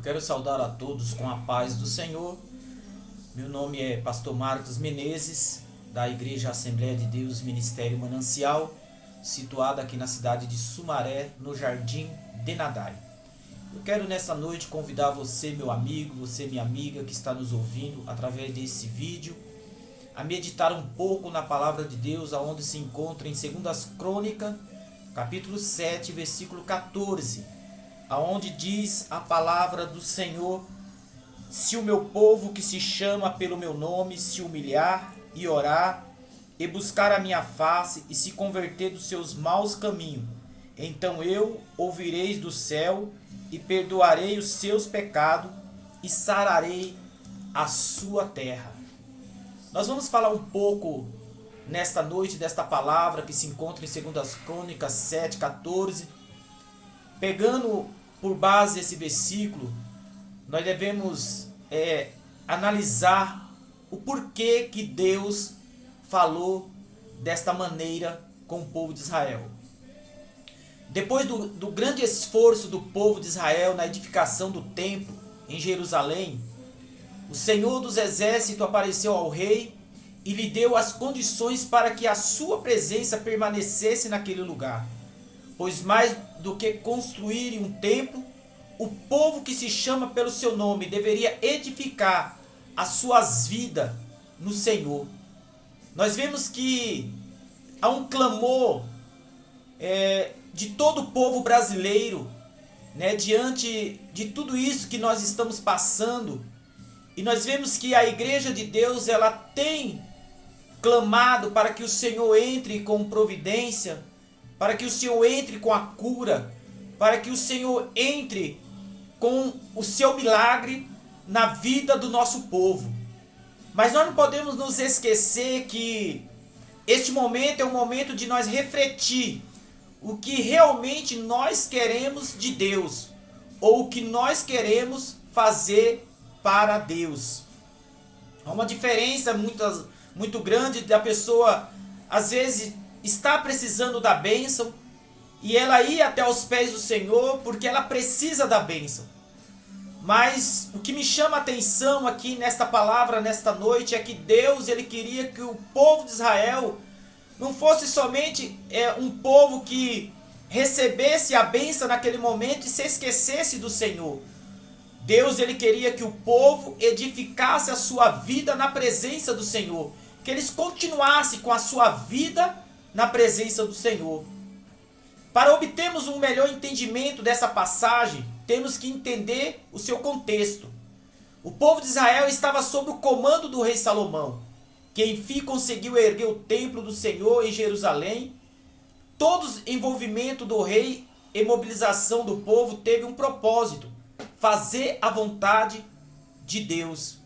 Eu quero saudar a todos com a paz do Senhor. Meu nome é Pastor Marcos Menezes, da Igreja Assembleia de Deus Ministério Manancial, situada aqui na cidade de Sumaré, no Jardim Denadai. Eu quero nessa noite convidar você, meu amigo, você, minha amiga, que está nos ouvindo através desse vídeo, a meditar um pouco na palavra de Deus, aonde se encontra em 2 Crônicas, capítulo 7, versículo 14, aonde diz a palavra do Senhor: se o meu povo que se chama pelo meu nome se humilhar e orar e buscar a minha face e se converter dos seus maus caminhos, então eu ouvirei do céu e perdoarei os seus pecados e sararei a sua terra. Nós vamos falar um pouco nesta noite desta palavra que se encontra em 2 Crônicas 7, 14. Pegando por base esse versículo, nós devemos analisar o porquê que Deus falou desta maneira com o povo de Israel. Depois do grande esforço do povo de Israel na edificação do templo em Jerusalém, o Senhor dos Exércitos apareceu ao rei e lhe deu as condições para que a sua presença permanecesse naquele lugar. Pois mais do que construírem um templo, o povo que se chama pelo seu nome deveria edificar as suas vidas no Senhor. Nós vemos que há um clamor de todo o povo brasileiro, diante de tudo isso que nós estamos passando. E nós vemos que a Igreja de Deus, ela tem clamado para que o Senhor entre com providência, para que o Senhor entre com a cura, para que o Senhor entre com o seu milagre na vida do nosso povo. Mas nós não podemos nos esquecer que este momento é um momento de nós refletir o que realmente nós queremos de Deus, ou o que nós queremos fazer para Deus. Há uma diferença muito grande da pessoa, às vezes, está precisando da bênção e ela ir até os pés do Senhor porque ela precisa da bênção. Mas o que me chama a atenção aqui nesta palavra, nesta noite, é que Deus, ele queria que o povo de Israel não fosse somente um povo que recebesse a bênção naquele momento e se esquecesse do Senhor. Deus, ele queria que o povo edificasse a sua vida na presença do Senhor, que eles continuassem com a sua vida na presença do Senhor. Para obtermos um melhor entendimento dessa passagem, temos que entender o seu contexto. O povo de Israel estava sob o comando do rei Salomão, que enfim conseguiu erguer o templo do Senhor em Jerusalém. Todo o envolvimento do rei e mobilização do povo teve um propósito: fazer a vontade de Deus.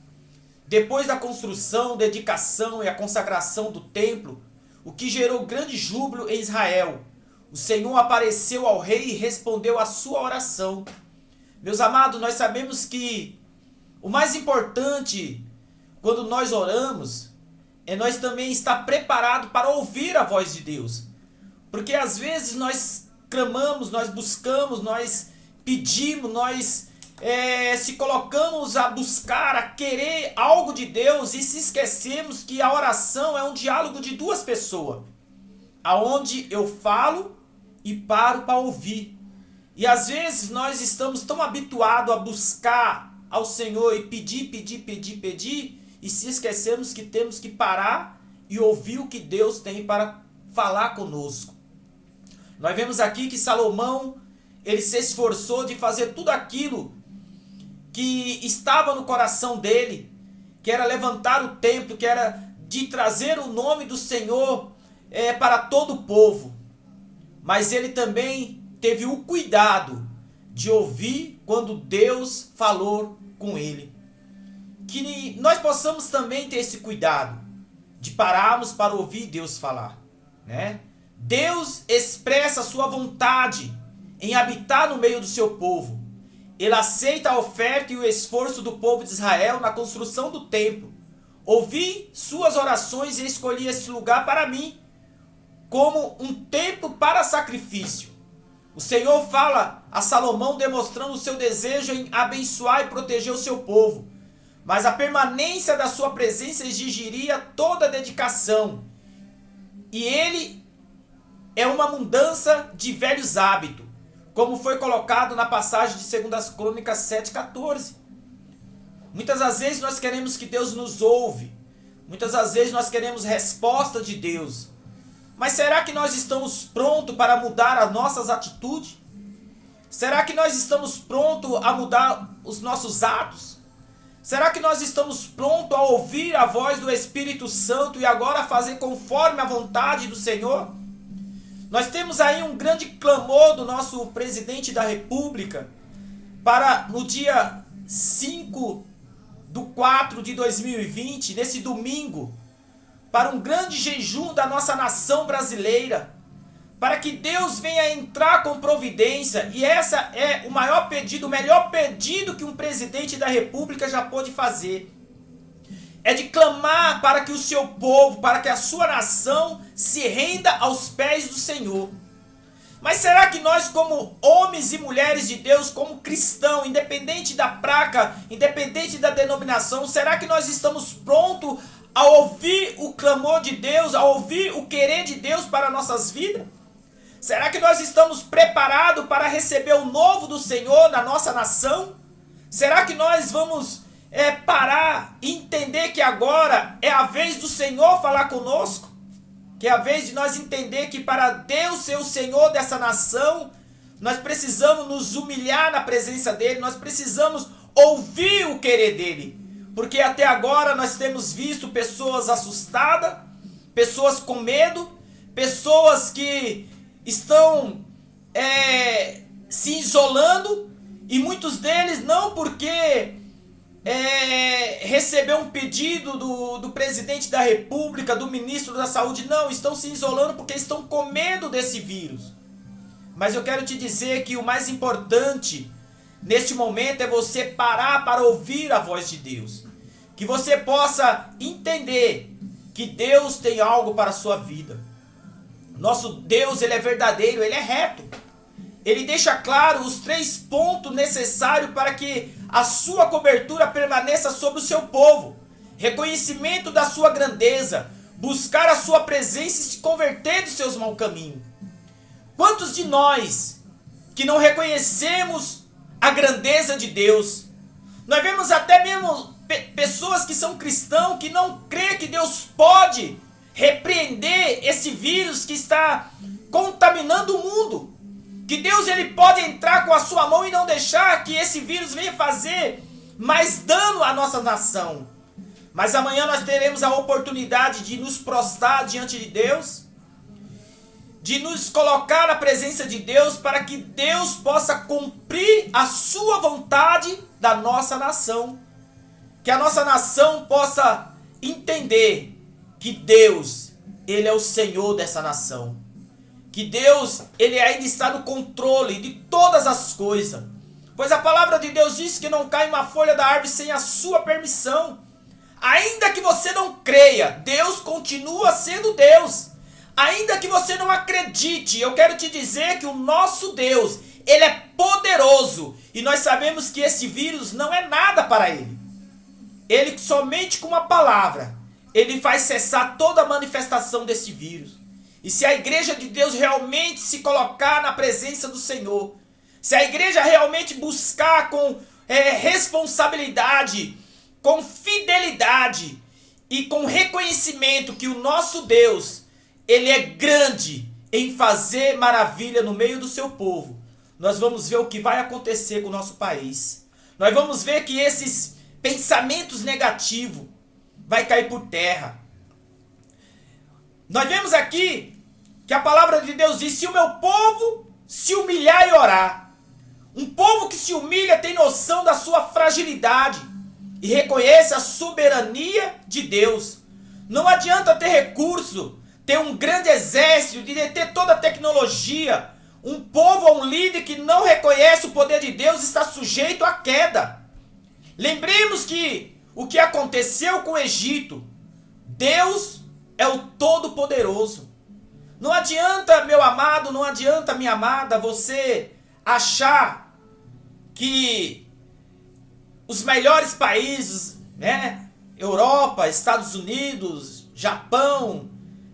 Depois da construção, dedicação e a consagração do templo, o que gerou grande júbilo em Israel, o Senhor apareceu ao rei e respondeu à sua oração. Meus amados, nós sabemos que o mais importante quando nós oramos é nós também estar preparado para ouvir a voz de Deus. Porque às vezes nós clamamos, nós buscamos, nós pedimos, nós se colocamos a buscar, a querer algo de Deus e se esquecemos que a oração é um diálogo de duas pessoas, aonde eu falo e paro para ouvir. E às vezes nós estamos tão habituados a buscar ao Senhor e pedir, e se esquecemos que temos que parar e ouvir o que Deus tem para falar conosco. Nós vemos aqui que Salomão, ele se esforçou de fazer tudo aquilo que estava no coração dele, que era levantar o templo, que era de trazer o nome do Senhor para todo o povo. Mas ele também teve o cuidado de ouvir quando Deus falou com ele. Que nós possamos também ter esse cuidado de pararmos para ouvir Deus falar, Deus expressa a sua vontade em habitar no meio do seu povo. Ele aceita a oferta e o esforço do povo de Israel na construção do templo. Ouvi suas orações e escolhi esse lugar para mim, como um templo para sacrifício. O Senhor fala a Salomão demonstrando o seu desejo em abençoar e proteger o seu povo. Mas a permanência da sua presença exigiria toda a dedicação. E ele é uma mudança de velhos hábitos, como foi colocado na passagem de 2 Crônicas 7,14. Muitas das vezes nós queremos que Deus nos ouve. Muitas das vezes nós queremos resposta de Deus. Mas será que nós estamos prontos para mudar as nossas atitudes? Será que nós estamos prontos a mudar os nossos atos? Será que nós estamos prontos a ouvir a voz do Espírito Santo e agora fazer conforme a vontade do Senhor? Nós temos aí um grande clamor do nosso presidente da República para no dia 5/4/2020, nesse domingo, para um grande jejum da nossa nação brasileira, para que Deus venha entrar com providência. E essa é o maior pedido, o melhor pedido que um presidente da República já pôde fazer. É de clamar para que o seu povo, para que a sua nação se renda aos pés do Senhor. Mas será que nós, como homens e mulheres de Deus, como cristãos, independente da placa, independente da denominação, será que nós estamos prontos a ouvir o clamor de Deus, a ouvir o querer de Deus para nossas vidas? Será que nós estamos preparados para receber o novo do Senhor na nossa nação? Será que nós vamos parar e entender que agora é a vez do Senhor falar conosco? Que é a vez de nós entender que para Deus ser o Senhor dessa nação, nós precisamos nos humilhar na presença dEle, nós precisamos ouvir o querer dEle. Porque até agora nós temos visto pessoas assustadas, pessoas com medo, pessoas que estão se isolando, e muitos deles não porque recebeu um pedido do presidente da República, do ministro da Saúde, não, estão se isolando porque estão com medo desse vírus. Mas eu quero te dizer que o mais importante neste momento é você parar para ouvir a voz de Deus, que você possa entender que Deus tem algo para a sua vida. Nosso Deus, Ele é verdadeiro, Ele é reto. Ele deixa claro os 3 pontos necessários para que a sua cobertura permaneça sobre o seu povo. Reconhecimento da sua grandeza, buscar a sua presença e se converter dos seus maus caminhos. Quantos de nós que não reconhecemos a grandeza de Deus? Nós vemos até mesmo pessoas que são cristãos que não creem que Deus pode repreender esse vírus que está contaminando o mundo. Que Deus ele pode entrar com a sua mão e não deixar que esse vírus venha fazer mais dano à nossa nação. Mas amanhã nós teremos a oportunidade de nos prostrar diante de Deus, de nos colocar na presença de Deus para que Deus possa cumprir a sua vontade da nossa nação. Que a nossa nação possa entender que Deus, Ele é o Senhor dessa nação. Que Deus, Ele ainda está no controle de todas as coisas. Pois a palavra de Deus diz que não cai uma folha da árvore sem a sua permissão. Ainda que você não creia, Deus continua sendo Deus. Ainda que você não acredite, eu quero te dizer que o nosso Deus, Ele é poderoso. E nós sabemos que esse vírus não é nada para Ele. Ele somente com uma palavra, Ele faz cessar toda a manifestação desse vírus. E se a igreja de Deus realmente se colocar na presença do Senhor, se a igreja realmente buscar com responsabilidade, com fidelidade e com reconhecimento que o nosso Deus, Ele é grande em fazer maravilha no meio do seu povo, nós vamos ver o que vai acontecer com o nosso país. Nós vamos ver que esses pensamentos negativos vai cair por terra. Nós vemos aqui que a palavra de Deus diz: se o meu povo se humilhar e orar. Um povo que se humilha tem noção da sua fragilidade e reconhece a soberania de Deus. Não adianta ter recurso, ter um grande exército, de ter toda a tecnologia. Um povo ou um líder que não reconhece o poder de Deus está sujeito à queda. Lembremos que o que aconteceu com o Egito, Deus é o Todo-Poderoso. Não adianta, meu amado, não adianta, minha amada, você achar que os melhores países, né? Europa, Estados Unidos, Japão,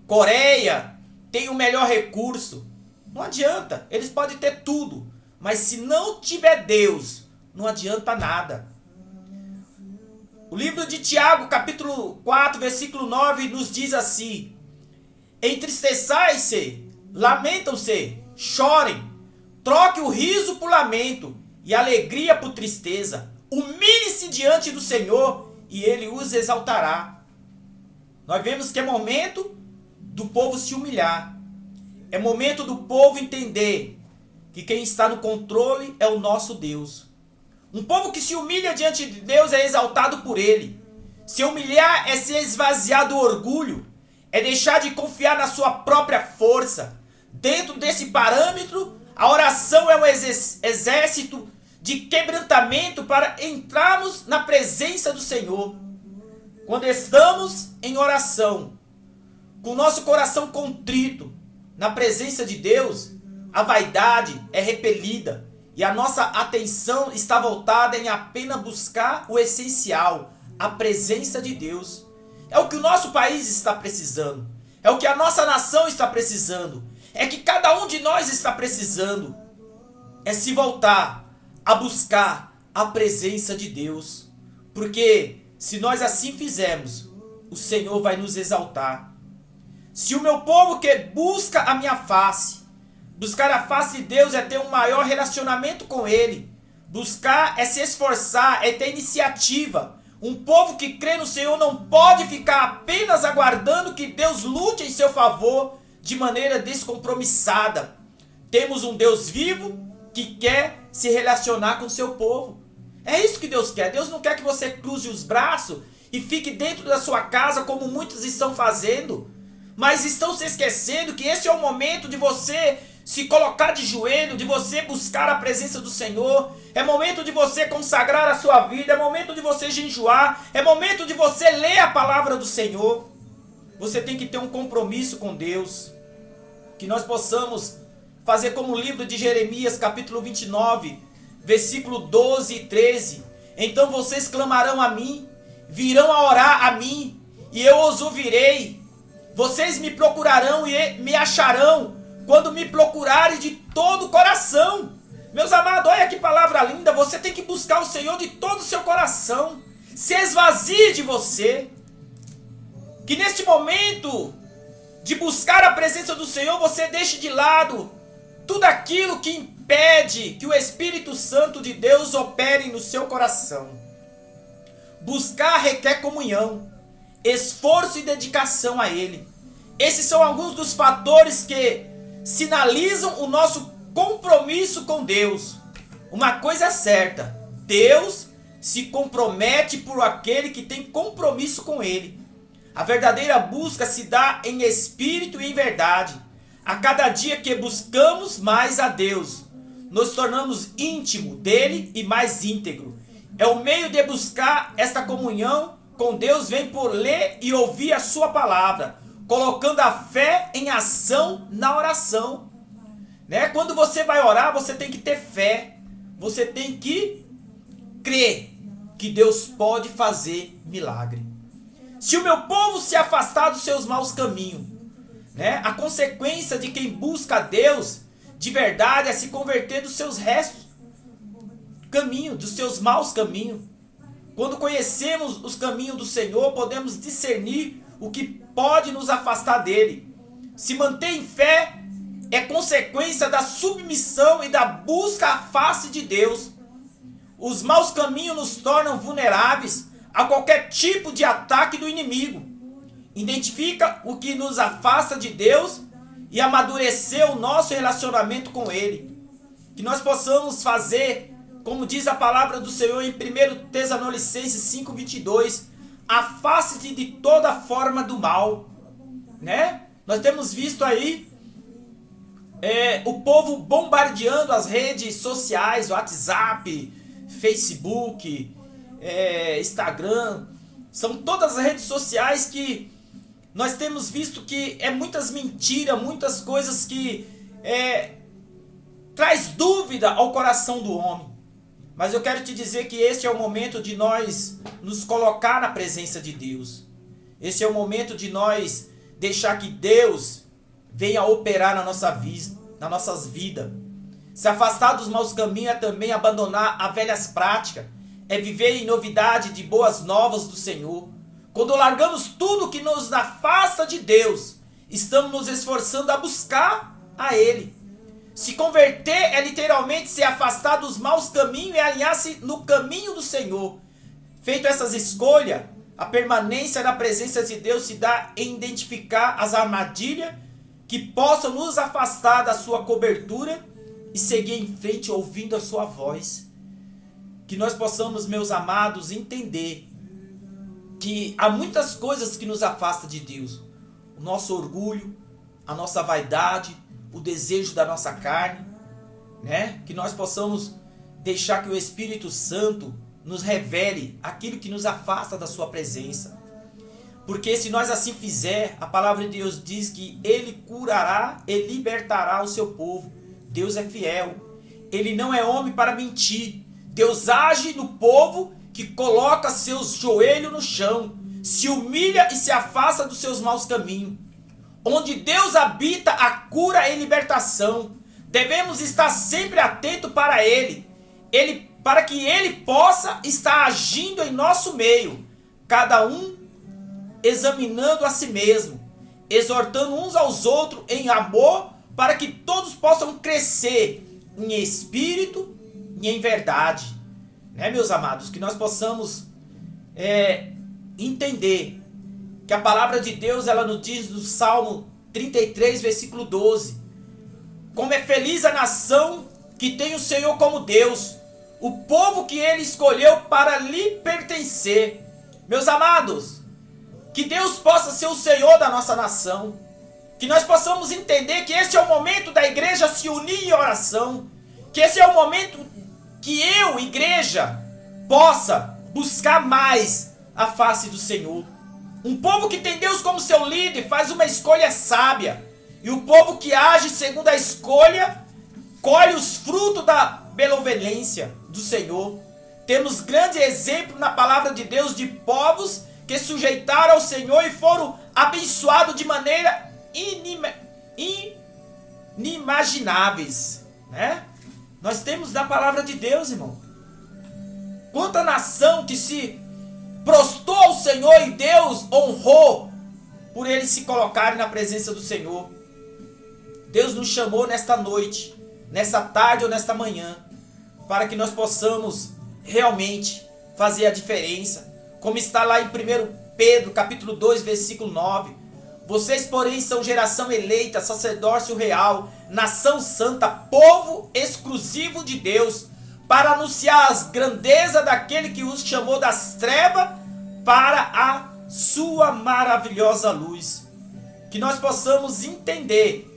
Coreia, têm o melhor recurso. Não adianta, eles podem ter tudo, mas se não tiver Deus, não adianta nada. O livro de Tiago, capítulo 4, versículo 9, nos diz assim: entristeçai-se, lamentam-se, chorem, troque o riso por lamento e alegria por tristeza. Humilhe-se diante do Senhor e Ele os exaltará. Nós vemos que é momento do povo se humilhar. É momento do povo entender que quem está no controle é o nosso Deus. Um povo que se humilha diante de Deus é exaltado por Ele. Se humilhar é se esvaziar do orgulho, é deixar de confiar na sua própria força. Dentro desse parâmetro, a oração é um exército de quebrantamento para entrarmos na presença do Senhor. Quando estamos em oração, com o nosso coração contrito, na presença de Deus, a vaidade é repelida e a nossa atenção está voltada em apenas buscar o essencial, a presença de Deus. É o que o nosso país está precisando, é o que a nossa nação está precisando, é que cada um de nós está precisando, é se voltar a buscar a presença de Deus, porque se nós assim fizermos, o Senhor vai nos exaltar. Se o meu povo que busca a minha face, buscar a face de Deus é ter um maior relacionamento com Ele. Buscar é se esforçar, é ter iniciativa. Um povo que crê no Senhor não pode ficar apenas aguardando que Deus lute em seu favor de maneira descompromissada. Temos um Deus vivo que quer se relacionar com o seu povo. É isso que Deus quer. Deus não quer que você cruze os braços e fique dentro da sua casa como muitos estão fazendo. Mas estão se esquecendo que esse é o momento de você se colocar de joelho, de você buscar a presença do Senhor. É momento de você consagrar a sua vida, é momento de você jejuar, é momento de você ler a palavra do Senhor. Você tem que ter um compromisso com Deus. Que nós possamos fazer como o livro de Jeremias, capítulo 29, versículo 12 e 13. Então vocês clamarão a mim, virão a orar a mim, e eu os ouvirei. Vocês me procurarão e me acharão quando me procurarem de todo o coração. Meus amados, olha que palavra linda. Você tem que buscar o Senhor de todo o seu coração. Se esvazie de você. Que neste momento de buscar a presença do Senhor, você deixe de lado tudo aquilo que impede que o Espírito Santo de Deus opere no seu coração. Buscar requer comunhão, esforço e dedicação a Ele. Esses são alguns dos fatores que sinalizam o nosso compromisso com Deus. Uma coisa é certa: Deus se compromete por aquele que tem compromisso com Ele. A verdadeira busca se dá em espírito e em verdade. A cada dia que buscamos mais a Deus, nos tornamos íntimo dele e mais íntegro. É o meio de buscar esta comunhão com Deus vem por ler e ouvir a sua palavra, colocando a fé em ação na oração. Né? Quando você vai orar, você tem que ter fé. Você tem que crer que Deus pode fazer milagre. Se o meu povo se afastar dos seus maus caminhos, né? A consequência de quem busca a Deus de verdade é se converter dos seus restos caminhos, dos seus maus caminhos. Quando conhecemos os caminhos do Senhor, podemos discernir o que pode nos afastar dele. Se manter em fé é consequência da submissão e da busca à face de Deus. Os maus caminhos nos tornam vulneráveis a qualquer tipo de ataque do inimigo. Identifica o que nos afasta de Deus e amadurecer o nosso relacionamento com Ele. Que nós possamos fazer, como diz a palavra do Senhor em 1 Tessalonicenses 5:22, afaste-te de toda forma do mal. Né? Nós temos visto aí o povo bombardeando as redes sociais, WhatsApp, Facebook, Instagram. São todas as redes sociais que nós temos visto que é muitas mentiras, muitas coisas que traz dúvida ao coração do homem. Mas eu quero te dizer que este é o momento de nós nos colocar na presença de Deus. Esse é o momento de nós deixar que Deus venha operar na nossa vida, nas nossas vidas. Se afastar dos maus caminhos é também abandonar as velhas práticas. É viver em novidade de boas novas do Senhor. Quando largamos tudo que nos afasta de Deus, estamos nos esforçando a buscar a Ele. Se converter é literalmente se afastar dos maus caminhos e alinhar-se no caminho do Senhor. Feito essas escolhas, a permanência na presença de Deus se dá em identificar as armadilhas que possam nos afastar da sua cobertura e seguir em frente ouvindo a sua voz. Que nós possamos, meus amados, entender que há muitas coisas que nos afastam de Deus. O nosso orgulho, a nossa vaidade, o desejo da nossa carne, né? Que nós possamos deixar que o Espírito Santo nos revele aquilo que nos afasta da sua presença. Porque se nós assim fizer, a palavra de Deus diz que Ele curará e libertará o seu povo. Deus é fiel. Ele não é homem para mentir. Deus age no povo que coloca seus joelhos no chão, se humilha e se afasta dos seus maus caminhos. Onde Deus habita a cura e libertação. Devemos estar sempre atentos para Ele, para que Ele possa estar agindo em nosso meio, cada um examinando a si mesmo, exortando uns aos outros em amor, para que todos possam crescer em espírito e em verdade. Né, meus amados? Que nós possamos entender que a palavra de Deus, ela nos diz no Salmo 33, versículo 12. Como é feliz a nação que tem o Senhor como Deus, o povo que Ele escolheu para lhe pertencer. Meus amados, que Deus possa ser o Senhor da nossa nação. Que nós possamos entender que esse é o momento da igreja se unir em oração. Que esse é o momento que eu, igreja, possa buscar mais a face do Senhor. Um povo que tem Deus como seu líder faz uma escolha sábia. E o povo que age segundo a escolha colhe os frutos da benevolência do Senhor. Temos grande exemplo na palavra de Deus de povos que sujeitaram ao Senhor e foram abençoados de maneira inimagináveis, né? Nós temos na palavra de Deus, irmão. Quanta nação que se prostrou ao Senhor e Deus honrou por eles se colocarem na presença do Senhor. Deus nos chamou nesta noite, nesta tarde ou nesta manhã, para que nós possamos realmente fazer a diferença. Como está lá em 1 Pedro, capítulo 2, versículo 9. Vocês, porém, são geração eleita, sacerdócio real, nação santa, povo exclusivo de Deus, para anunciar as grandezas daquele que os chamou das trevas para a sua maravilhosa luz. Que nós possamos entender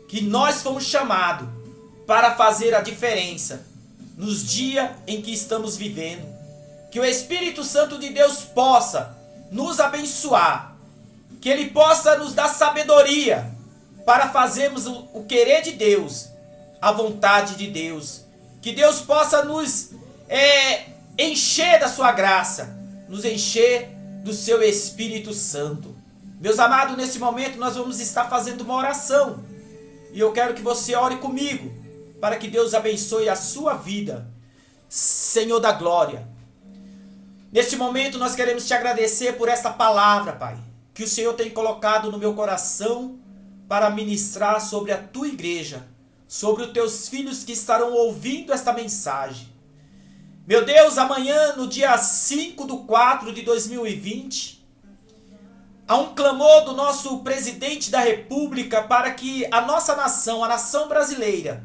que nós fomos chamados para fazer a diferença nos dias em que estamos vivendo. Que o Espírito Santo de Deus possa nos abençoar, que Ele possa nos dar sabedoria para fazermos o querer de Deus, a vontade de Deus. Que Deus possa nos encher da sua graça, nos encher do seu Espírito Santo. Meus amados, nesse momento nós vamos estar fazendo uma oração. E eu quero que você ore comigo, para que Deus abençoe a sua vida. Senhor da glória, neste momento nós queremos te agradecer por essa palavra, Pai, que o Senhor tem colocado no meu coração para ministrar sobre a tua igreja, sobre os teus filhos que estarão ouvindo esta mensagem. Meu Deus, amanhã, no dia 5/4/2020, há um clamor do nosso presidente da República para que a nossa nação, a nação brasileira,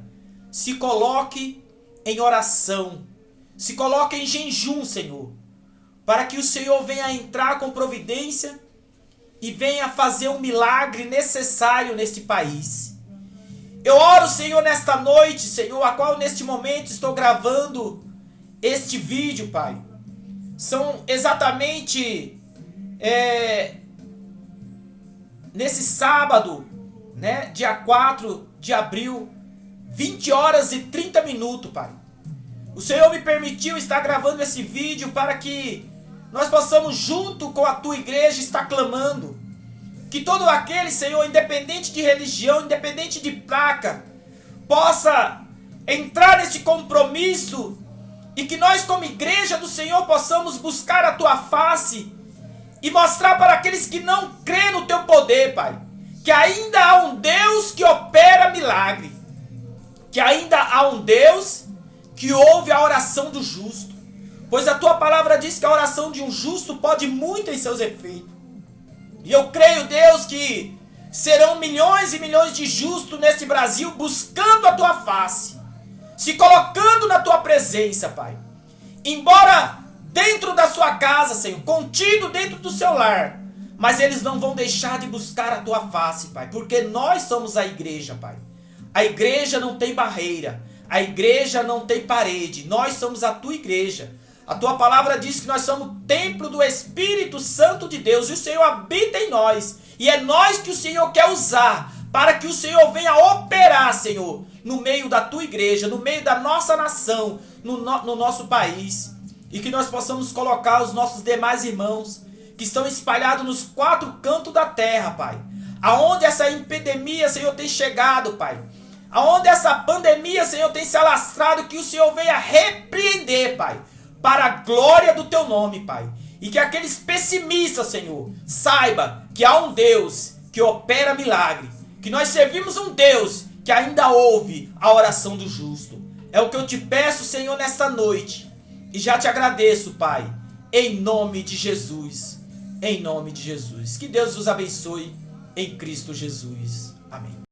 se coloque em oração, se coloque em jejum, Senhor, para que o Senhor venha entrar com providência e venha fazer um milagre necessário neste país. Eu oro, Senhor, nesta noite, Senhor, a qual neste momento estou gravando este vídeo, Pai. São exatamente nesse sábado, né, dia 4 de abril, 20 horas e 30 minutos, Pai. O Senhor me permitiu estar gravando esse vídeo para que nós possamos, junto com a tua igreja, estar clamando. Que todo aquele, Senhor, independente de religião, independente de placa, possa entrar nesse compromisso e que nós, como igreja do Senhor, possamos buscar a tua face e mostrar para aqueles que não crêem no teu poder, Pai, que ainda há um Deus que opera milagre, que ainda há um Deus que ouve a oração do justo, pois a tua palavra diz que a oração de um justo pode muito em seus efeitos. E eu creio, Deus, que serão milhões e milhões de justos nesse Brasil buscando a tua face, se colocando na tua presença, Pai. Embora dentro da sua casa, Senhor, contido dentro do seu lar, mas eles não vão deixar de buscar a tua face, Pai, porque nós somos a igreja, Pai. A igreja não tem barreira, a igreja não tem parede, nós somos a tua igreja. A tua palavra diz que nós somos o templo do Espírito Santo de Deus e o Senhor habita em nós. E é nós que o Senhor quer usar para que o Senhor venha operar, Senhor, no meio da tua igreja, no meio da nossa nação, no nosso país. E que nós possamos colocar os nossos demais irmãos que estão espalhados nos 4 cantos da terra, Pai. Aonde essa epidemia, Senhor, tem chegado, Pai. Aonde essa pandemia, Senhor, tem se alastrado, que o Senhor venha repreender, Pai, para a glória do teu nome, Pai. E que aqueles pessimistas, Senhor, saiba que há um Deus que opera milagre, que nós servimos um Deus que ainda ouve a oração do justo. É o que eu te peço, Senhor, nesta noite. E já te agradeço, Pai, em nome de Jesus. Em nome de Jesus. Que Deus os abençoe em Cristo Jesus. Amém.